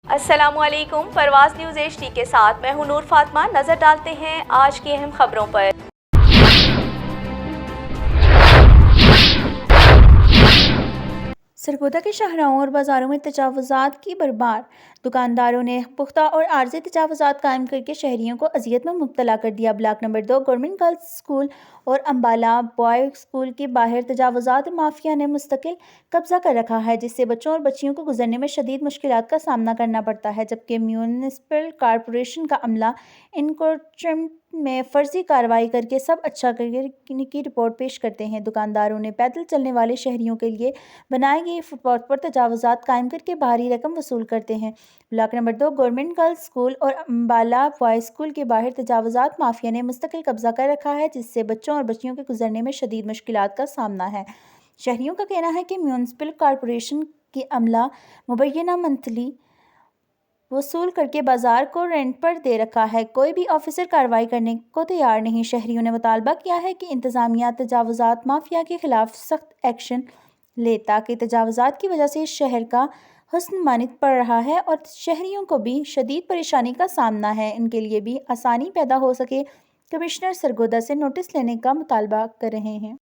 السلام علیکم، پرواز نیوز HD کے ساتھ میں ہوں نور فاطمہ۔ نظر ڈالتے ہیں آج کی اہم خبروں پر۔ سرگودا کے شاہراہوں اور بازاروں میں تجاوزات کی بھرمار۔ دکانداروں نے پختہ اور عارضی تجاوزات قائم کرکے شہریوں کو اذیت میں مبتلا کر دیا۔ Block number 2 government girls school اور امبالہ بوائے اسکول کے باہر تجاوزات مافیا نے مستقل قبضہ کر رکھا ہے، جس سے بچوں اور بچیوں کو گزرنے میں شدید مشکلات کا سامنا کرنا پڑتا ہے، جبکہ میونسپل کارپوریشن کا عملہ انکروچمنٹ میں فرضی کارروائی کرکے سب اچھا کرنے کی رپورٹ پیش کرتے ہیں۔ دکانداروں نے پیدل چلنے والے شہریوں کے لیے بنائی گئی فٹ پاتھ پر تجاوزات قائم کرکے بھاری رقم وصول کرتے ہیں۔ Block number 2 government girls school اور امبالہ بوائے اسکول کے باہر تجاوزات مافیا نے مستقل قبضہ کر رکھا ہے، جس سے بچوں اور بچیوں کے گزرنے میں شدید مشکلات کا سامنا ہے۔ شہریوں کا کہنا ہے کہ میونسپل کارپوریشن کی عملہ مبینہ منتھلی وصول کرکے بازار کو رینٹ پر دے رکھا ہے، کوئی بھی آفیسر کارروائی کرنے کو تیار نہیں۔ شہریوں نے مطالبہ کیا ہے کہ انتظامیہ تجاوزات مافیا کے خلاف سخت ایکشن لے تاکہ تجاوزات کی وجہ سے شہر کا حسن ماند پڑ رہا ہے اور شہریوں کو بھی شدید پریشانی کا سامنا ہے، ان کے لیے بھی آسانی پیدا ہو سکے۔ کمشنر سرگودا سے نوٹس لینے کا مطالبہ کر رہے ہیں۔